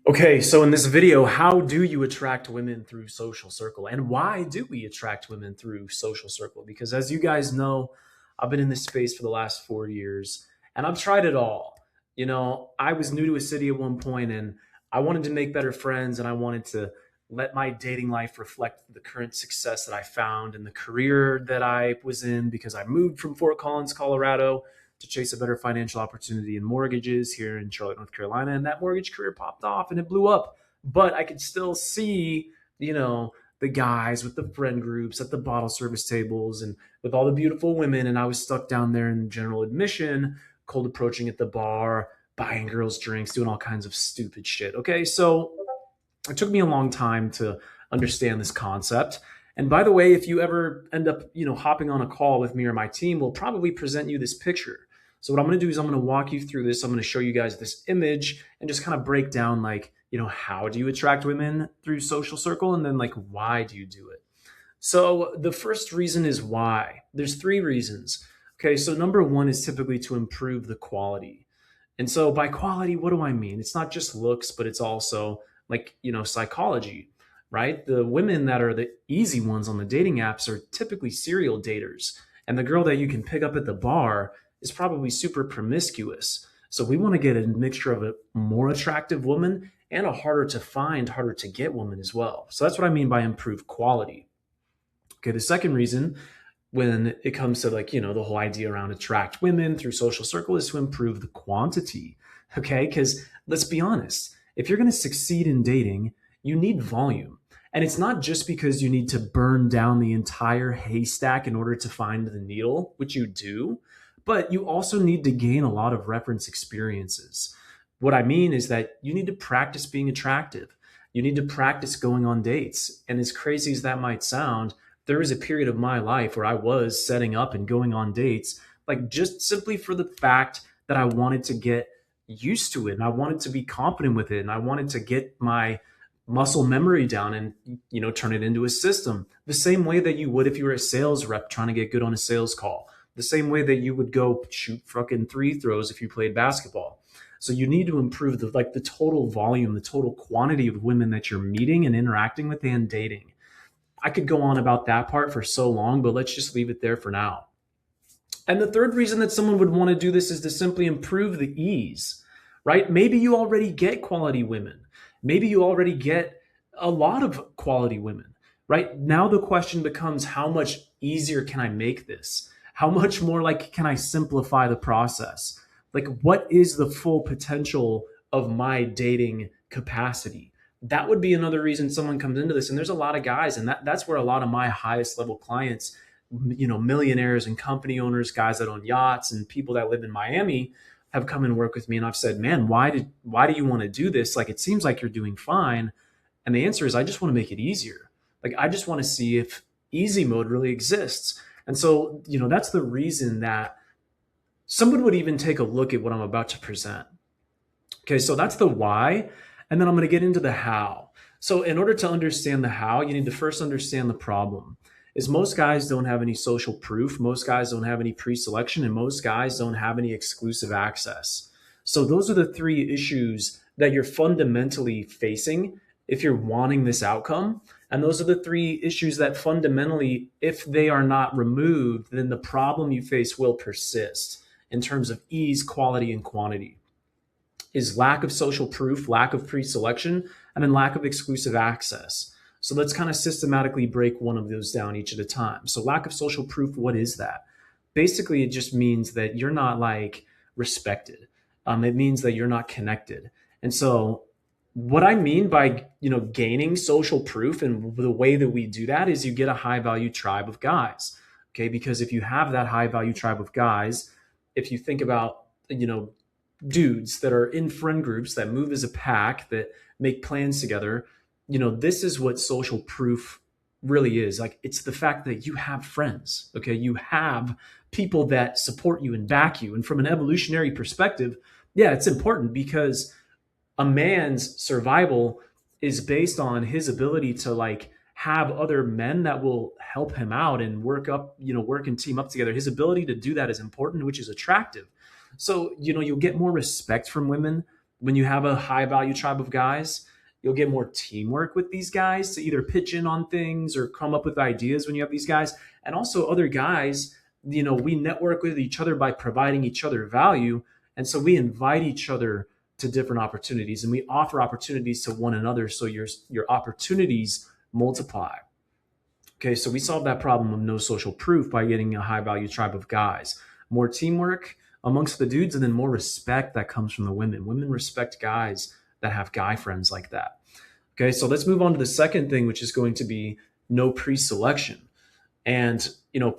Okay, so in this video, how do you attract women through social circle? And why do we attract women through social circle? Because as you guys know, I've been in this space for the last 4 years and I've tried it all. I was new to a city at one point and I wanted to make better friends and I wanted to let my dating life reflect the current success that I found and the career that I was in because I moved from Fort Collins, Colorado to chase a better financial opportunity in mortgages here in Charlotte, North Carolina. And that mortgage career popped off and it blew up. But I could still see, you know, the guys with the friend groups at the bottle service tables and with all the beautiful women. And I was stuck down there in general admission, cold approaching at the bar, buying girls drinks, doing all kinds of stupid shit. Okay. So it took me a long time to understand this concept. And by the way, if you ever end up, hopping on a call with me or my team, we'll probably present you this picture. So what I'm going to do is I'm going to walk you through this. I'm going to show you guys this image and just kind of break down how do you attract women through social circle and then why do you do it? So the first reason is why. There's three reasons. Okay, so number one is typically to improve the quality. And so by quality, what do I mean? It's not just looks, but it's also psychology, right? The women that are the easy ones on the dating apps are typically serial daters. And the girl that you can pick up at the bar is probably super promiscuous. So we want to get a mixture of a more attractive woman and a harder to find, harder to get woman as well. So that's what I mean by improved quality. Okay, the second reason when it comes to the whole idea around attract women through social circle is to improve the quantity. Okay, because let's be honest, if you're going to succeed in dating, you need volume. And it's not just because you need to burn down the entire haystack in order to find the needle, which you do, but you also need to gain a lot of reference experiences. What I mean is that you need to practice being attractive. You need to practice going on dates. And as crazy as that might sound, there was a period of my life where I was setting up and going on dates, just simply for the fact that I wanted to get used to it and I wanted to be competent with it and I wanted to get my muscle memory down and turn it into a system the same way that you would if you were a sales rep trying to get good on a sales call, the same way that you would go shoot fucking three throws if you played basketball. So you need to improve the total volume, the total quantity of women that you're meeting and interacting with and dating. I could go on about that part for so long, but let's just leave it there for now. And the third reason that someone would want to do this is to simply improve the ease, right? Maybe you already get quality women. Maybe you already get a lot of quality women, right? Now the question becomes, how much easier can I make this? How much more can I simplify the process? What is the full potential of my dating capacity? That would be another reason someone comes into this. And there's a lot of guys, and that's where a lot of my highest level clients, millionaires and company owners, guys that own yachts and people that live in Miami have come and work with me. And I've said, man, why do you want to do this? It seems like you're doing fine. And the answer is, I just want to make it easier. I just want to see if easy mode really exists. And so, that's the reason that someone would even take a look at what I'm about to present. Okay, so that's the why. And then I'm going to get into the how. So in order to understand the how, you need to first understand the problem. Is most guys don't have any social proof, most guys don't have any pre-selection, and most guys don't have any exclusive access. So those are the three issues that you're fundamentally facing if you're wanting this outcome. And those are the three issues that fundamentally, if they are not removed, then the problem you face will persist in terms of ease, quality, and quantity. Is lack of social proof, lack of pre-selection, and then lack of exclusive access. So let's kind of systematically break one of those down each at a time. So lack of social proof, what is that? Basically, it just means that you're not respected. It means that you're not connected. And so what I mean by, gaining social proof, and the way that we do that is you get a high value tribe of guys. Okay. Because if you have that high value tribe of guys, if you think about, dudes that are in friend groups that move as a pack, that make plans together, this is what social proof really is. It's the fact that you have friends. Okay. You have people that support you and back you. And from an evolutionary perspective, yeah, it's important because a man's survival is based on his ability to have other men that will help him out and work and team up together. His ability to do that is important, which is attractive. So, you'll get more respect from women when you have a high value tribe of guys, you'll get more teamwork with these guys to either pitch in on things or come up with ideas when you have these guys. And also other guys, we network with each other by providing each other value. And so we invite each other to different opportunities and we offer opportunities to one another. So your opportunities multiply. Okay, so we solved that problem of no social proof by getting a high value tribe of guys. More teamwork amongst the dudes, and then more respect that comes from the women. Women respect guys that have guy friends like that. Okay, so let's move on to the second thing, which is going to be no pre selection. And,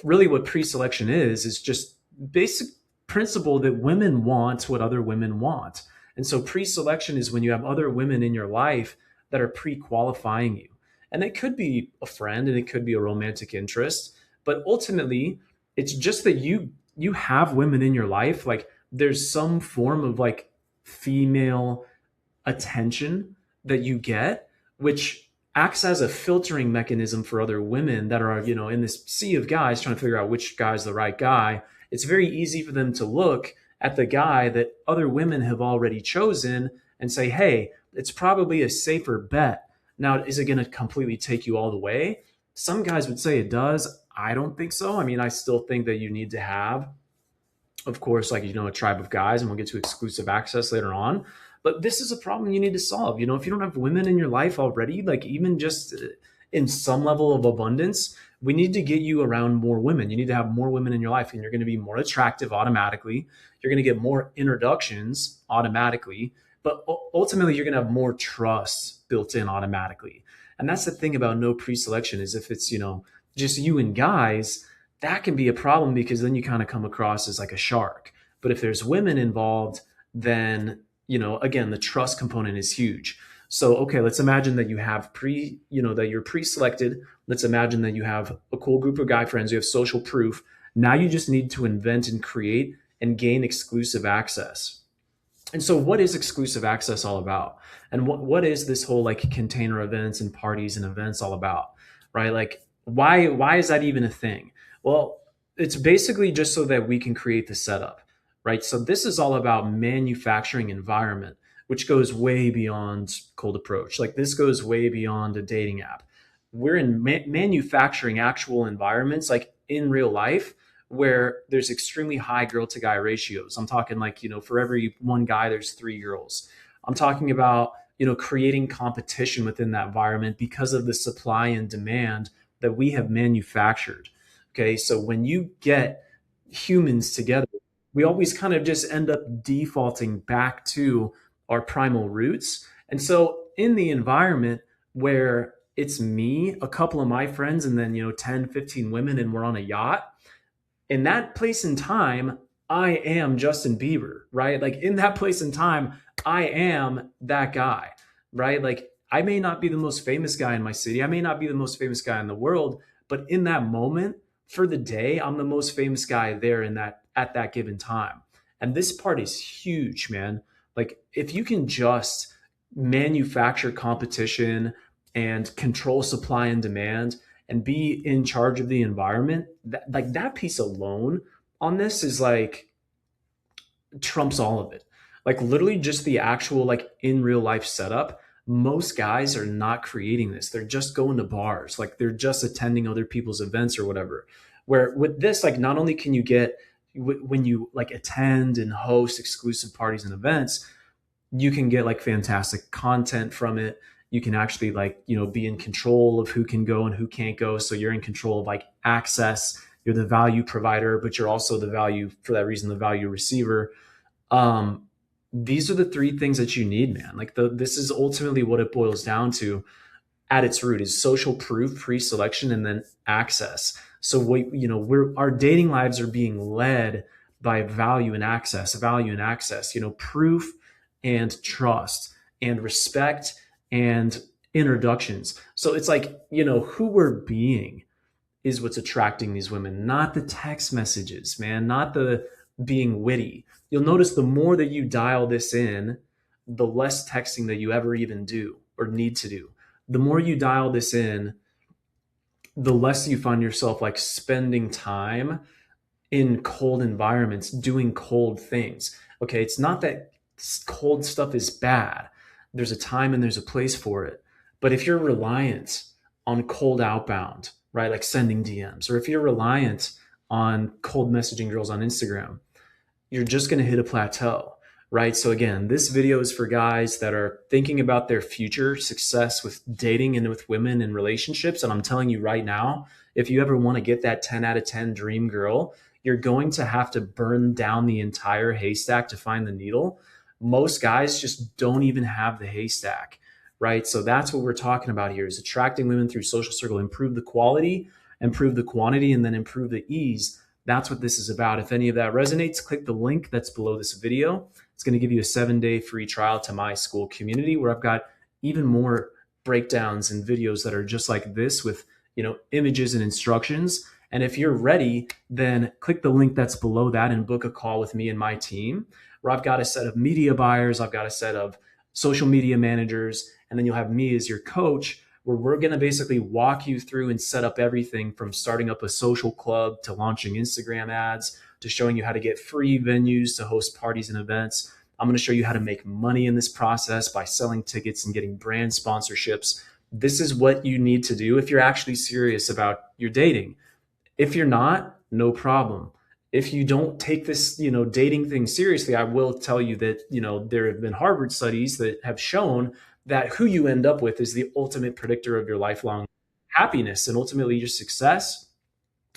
really what pre selection is just basic principle that women want what other women want. And so pre selection is when you have other women in your life that are pre qualifying you. And it could be a friend and it could be a romantic interest, but ultimately it's just that you have women in your life, like there's some form of like female attention that you get, which acts as a filtering mechanism for other women that are, in this sea of guys trying to figure out which guy's the right guy. It's very easy for them to look at the guy that other women have already chosen and say, hey, it's probably a safer bet. Now, is it going to completely take you all the way? Some guys would say it does. I don't think so. I mean, I still think that you need to have, of course, like, a tribe of guys, and we'll get to exclusive access later on. But this is a problem you need to solve. If you don't have women in your life already, like even just in some level of abundance, we need to get you around more women. You need to have more women in your life, and you're going to be more attractive automatically. You're going to get more introductions automatically, but ultimately you're going to have more trust built in automatically. And that's the thing about no pre-selection is if it's, just you and guys, that can be a problem because then you kind of come across as like a shark. But if there's women involved, then again, the trust component is huge. So, okay, let's imagine that you have that you're pre-selected. Let's imagine that you have a cool group of guy friends. You have social proof. Now you just need to invent and create and gain exclusive access. And so what is exclusive access all about? And what is this whole like container events and parties and events all about, right? Like why is that even a thing? Well, it's basically just so that we can create the setup, right? So this is all about manufacturing environment, which goes way beyond cold approach. Like this goes way beyond a dating app. We're in manufacturing actual environments, like in real life, where there's extremely high girl to guy ratios. I'm talking like, for every one guy, there's 3 girls. I'm talking about, creating competition within that environment because of the supply and demand that we have manufactured. Okay. So when you get humans together, we always kind of just end up defaulting back to our primal roots. And so in the environment where it's me, a couple of my friends, and then, 10, 15 women, and we're on a yacht, in that place and time, I am Justin Bieber, right? Like in that place and time, I am that guy, right? Like I may not be the most famous guy in my city. I may not be the most famous guy in the world, but in that moment for the day, I'm the most famous guy there at that given time. And this part is huge, man. Like if you can just manufacture competition and control supply and demand and be in charge of the environment, that piece alone on this is like trumps all of it. Like literally just the actual like in real life setup. Most guys are not creating this. They're just going to bars. Like they're just attending other people's events or whatever. Where with this, like not only can you get when you like attend and host exclusive parties and events, you can get like fantastic content from it. You can actually like, be in control of who can go and who can't go. So you're in control of like access. You're the value provider, but you're also the value, for that reason, the value receiver. These are the 3 things that you need, man. Like this is ultimately what it boils down to at its root is social proof, pre-selection, and then access. So our dating lives are being led by value and access, proof and trust and respect and introductions. So it's like, who we're being is what's attracting these women, not the text messages, man, not the being witty. You'll notice the more that you dial this in, the less texting that you ever even do or need to do. The more you dial this in, the less you find yourself like spending time in cold environments, doing cold things. Okay. It's not that cold stuff is bad. There's a time and there's a place for it. But if you're reliant on cold outbound, right, like sending DMs, or if you're reliant on cold messaging girls on Instagram, you're just going to hit a plateau, right? So again, this video is for guys that are thinking about their future success with dating and with women and relationships. And I'm telling you right now, if you ever want to get that 10 out of 10 dream girl, you're going to have to burn down the entire haystack to find the needle. Most guys just don't even have the haystack, right? So that's what we're talking about here, is attracting women through social circle. Improve the quality, improve the quantity, and then improve the ease. That's what this is about. If any of that resonates, click the link that's below this video. It's going to give you a 7-day free trial to my Skool community, where I've got even more breakdowns and videos that are just like this with, images and instructions. And if you're ready, then click the link that's below that and book a call with me and my team, where I've got a set of media buyers, I've got a set of social media managers, and then you'll have me as your coach, where we're going to basically walk you through and set up everything from starting up a social club to launching Instagram ads to showing you how to get free venues to host parties and events. I'm going to show you how to make money in this process by selling tickets and getting brand sponsorships. This is what you need to do if you're actually serious about your dating. If you're not, no problem. If you don't take this, dating thing seriously, I will tell you that, there have been Harvard studies that have shown that who you end up with is the ultimate predictor of your lifelong happiness and ultimately your success.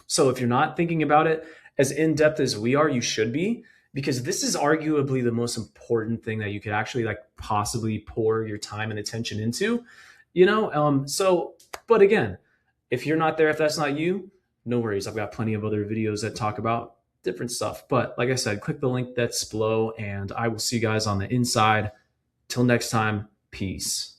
So if you're not thinking about it as in-depth as we are, you should be, because this is arguably the most important thing that you could actually possibly pour your time and attention into, but again, if you're not there, if that's not you, no worries. I've got plenty of other videos that talk about different stuff. But like I said, click the link that's below and I will see you guys on the inside. Till next time, peace.